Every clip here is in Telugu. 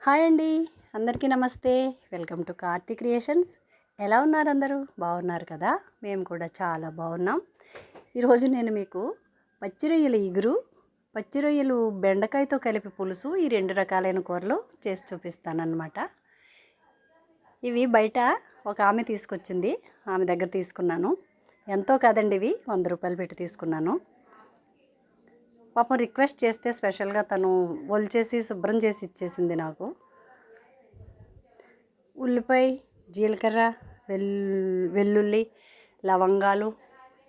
హాయ్ అండి. అందరికీ నమస్తే. Welcome to Karthi creations. ఎలా ఉన్నారు అందరూ? బాగున్నారు కదా? మేము కూడా చాలా బాగున్నాం. ఈరోజు నేను మీకు పచ్చి రొయ్యల ఇగురు, పచ్చి రొయ్యలు బెండకాయతో కలిపి పులుసు, ఈ రెండు రకాలైన కూరలు చేసి చూపిస్తానన్నమాట. ఇవి బయట ఒక ఆమె తీసుకొచ్చింది, ఆమె దగ్గర తీసుకున్నాను. ఎంతో కాదండి, ఇవి 100 రూపాయలు పెట్టి తీసుకున్నాను. పాపం రిక్వెస్ట్ చేస్తే స్పెషల్గా తను ఒలిచేసి శుభ్రం చేసి ఇచ్చేసింది నాకు. ఉల్లిపాయ, జీలకర్ర, వెల్లుల్లి, లవంగాలు,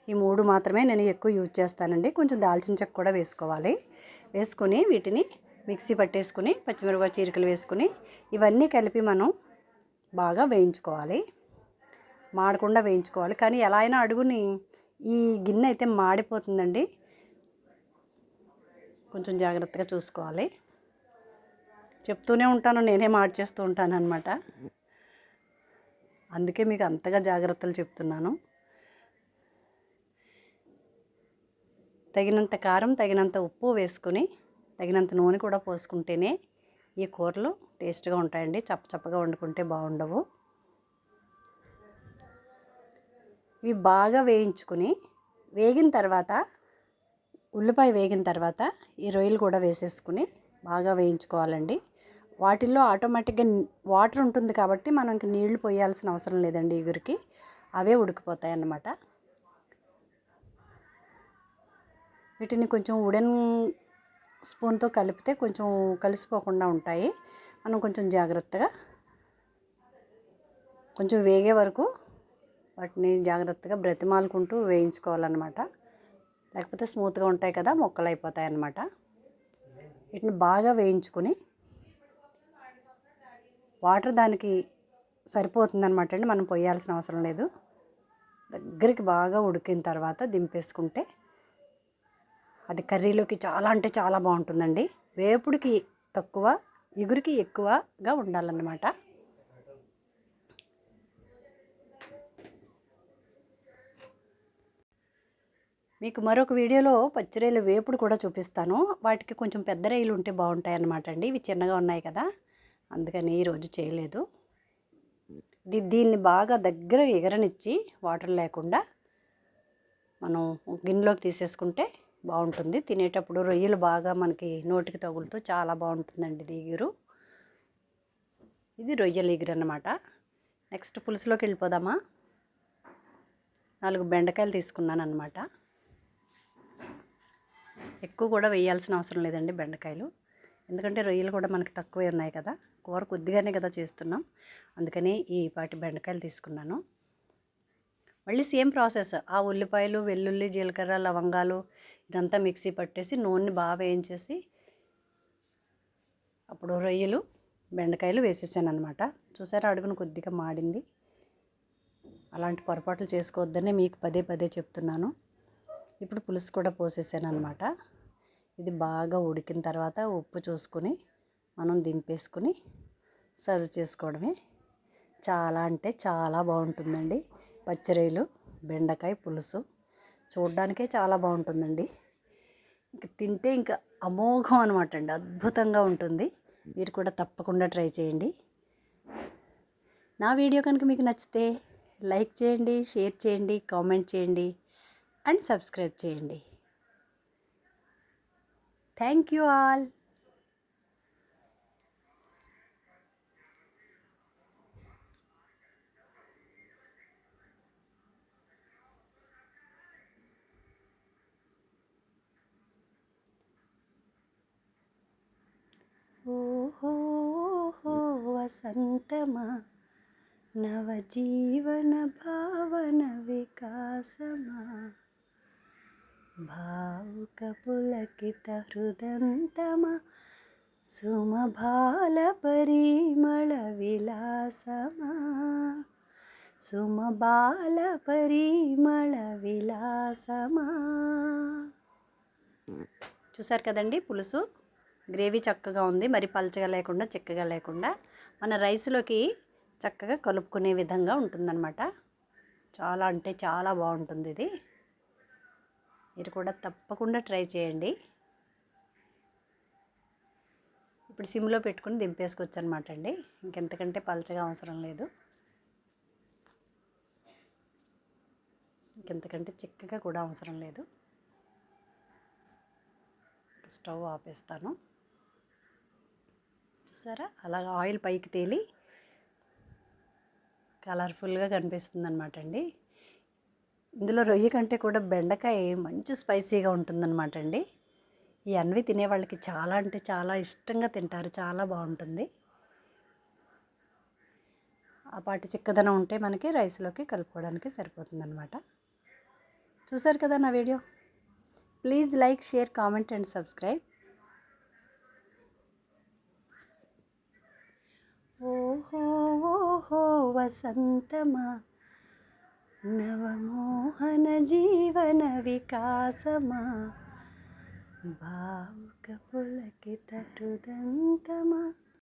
ఈ 3 మాత్రమే నేను ఎక్కువ యూజ్ చేస్తానండి. కొంచెం దాల్చిన చెక్క కూడా వేసుకోవాలి. వేసుకొని వీటిని మిక్సీ పట్టేసుకుని పచ్చిమిరపకాయ చీరికలు వేసుకుని ఇవన్నీ కలిపి మనం బాగా వేయించుకోవాలి. మాడకుండా వేయించుకోవాలి. కానీ ఎలా అయినా అడుగుని ఈ గిన్నె అయితే మాడిపోతుందండి. కొంచెం జాగ్రత్తగా చూసుకోవాలి. చెప్తూనే ఉంటాను, నేనే మార్చేస్తూ ఉంటాను అనమాట. అందుకే మీకు అంతగా జాగ్రత్తలు చెప్తున్నాను. తగినంత కారం, తగినంత ఉప్పు వేసుకుని తగినంత నూనె కూడా పోసుకుంటేనే ఈ కూరలు టేస్ట్గా ఉంటాయండి. చప్పచప్పగా వండుకుంటే బాగుండవు. ఇవి బాగా వేయించుకుని వేగిన తర్వాత, ఉల్లిపాయ వేగిన తర్వాత ఈ రొయ్యలు కూడా వేసేసుకుని బాగా వేయించుకోవాలండి. వాటిల్లో ఆటోమేటిక్గా వాటర్ ఉంటుంది కాబట్టి మనం ఇంక నీళ్లు పోయాల్సిన అవసరం లేదండి. ఇగురికి అవే ఉడికిపోతాయి అన్నమాట. వీటిని కొంచెం వుడెన్ స్పూన్తో కలిపితే కొంచెం కలిసిపోకుండా ఉంటాయి. మనం కొంచెం జాగ్రత్తగా కొంచెం వేగే వరకు వాటిని జాగ్రత్తగా బ్రతిమాలుకుంటూ వేయించుకోవాలన్నమాట. లేకపోతే స్మూత్గా ఉంటాయి కదా, ముక్కలు అయిపోతాయి అన్నమాట. వీటిని బాగా వేయించుకొని వాటర్ దానికి సరిపోతుందన్నమాట అండి. మనం పోయాల్సిన అవసరం లేదు. దగ్గరికి బాగా ఉడికిన తర్వాత దింపేసుకుంటే అది కర్రీలోకి చాలా అంటే చాలా బాగుంటుందండి. వేపుడికి తక్కువ, ఇగురికి ఎక్కువగా ఉండాలన్నమాట. మీకు మరొక వీడియోలో పచ్చి రొయ్యల వేపుడు కూడా చూపిస్తాను. వాటికి కొంచెం పెద్ద రొయ్యలు ఉంటే బాగుంటాయి అన్నమాట అండి. ఇవి చిన్నగా ఉన్నాయి కదా, అందుకని ఈరోజు చేయలేదు. దీన్ని బాగా దగ్గర ఎగరనిచ్చి వాటర్ లేకుండా మనం గిన్నెలోకి తీసేసుకుంటే బాగుంటుంది. తినేటప్పుడు రొయ్యలు బాగా మనకి నోటికి తగులుతూ చాలా బాగుంటుందండి ఇది ఇగురు. ఇది రొయ్యల ఇగురు అన్నమాట. నెక్స్ట్ పులుసులోకి వెళ్ళిపోదామా. 4 బెండకాయలు తీసుకున్నాను అన్నమాట. ఎక్కువ కూడా వేయాల్సిన అవసరం లేదండి బెండకాయలు, ఎందుకంటే రొయ్యలు కూడా మనకి తక్కువే ఉన్నాయి కదా, కూర కొద్దిగానే కదా చేస్తున్నాం. అందుకని ఈ పాటి బెండకాయలు తీసుకున్నాను. మళ్ళీ సేమ్ ప్రాసెస్. ఆ ఉల్లిపాయలు, వెల్లుల్లి, జీలకర్ర, లవంగాలు ఇదంతా మిక్సీ పట్టేసి నూనె బాగా వేయించేసి అప్పుడు రొయ్యలు, బెండకాయలు వేసేసాను అనమాట. చూసారా, అడుగును కొద్దిగా మాడింది. అలాంటి పొరపాట్లు చేసుకోవద్దని మీకు పదే పదే చెప్తున్నాను. ఇప్పుడు పులుసు కూడా పోసేసాను అనమాట. ఇది బాగా ఉడికిన తర్వాత ఉప్పు చూసుకొని మనం దింపేసుకుని సర్వ్ చేసుకోవడమే. చాలా అంటే చాలా బాగుంటుందండి పచ్చి రొయ్యలు బెండకాయ పులుసు. చూడడానికే చాలా బాగుంటుందండి, ఇంక తింటే ఇంకా అమోఘం అనమాట అండి. అద్భుతంగా ఉంటుంది. మీరు కూడా తప్పకుండా ట్రై చేయండి. నా వీడియో కనుక మీకు నచ్చితే లైక్ చేయండి, షేర్ చేయండి, కామెంట్ చేయండి అండ్ సబ్స్క్రైబ్ చేయండి. Thank you all. ఓహో వసంతమా, నవజీవన భావన వికాసమా, భావుక పులకిత హృదంతమా, సుమభాల పరిమళ విలాసమా, సుమబాల పరిమళ విలాసమా. చూసారు కదండి, పులుసు గ్రేవీ చక్కగా ఉంది. మరి పలచగా లేకుండా, చిక్కగా లేకుండా మన రైస్లోకి చక్కగా కలుపుకునే విధంగా ఉంటుందన్నమాట. చాలా అంటే చాలా బాగుంటుంది ఇది. మీరు కూడా తప్పకుండా ట్రై చేయండి. ఇప్పుడు సిమ్లో పెట్టుకుని దింపేసుకోవచ్చు అనమాట అండి. ఇంకెంతకంటే పలచగా అవసరం లేదు, ఇంకెంతకంటే చిక్కగా కూడా అవసరం లేదు. స్టవ్ ఆపేస్తాను. చూసారా అలాగ ఆయిల్ పైకి తేలి కలర్ఫుల్గా కనిపిస్తుంది అనమాట అండి. ఇందులో రొయ్య కంటే కూడా బెండకాయ మంచి స్పైసీగా ఉంటుందన్నమాట అండి. ఈ అన్వి తినే వాళ్ళకి చాలా అంటే చాలా ఇష్టంగా తింటారు, చాలా బాగుంటుంది. ఆ పాటి చిక్కదనం ఉంటే మనకి రైస్లోకి కలుపుకోవడానికి సరిపోతుందన్నమాట. చూసారు కదా నా video. Please like, share, comment and subscribe. ఓహో ఓహో వసంతమా, నవమోహన జీవన వికాసమా, భావుక పులకిత హృదంతమా.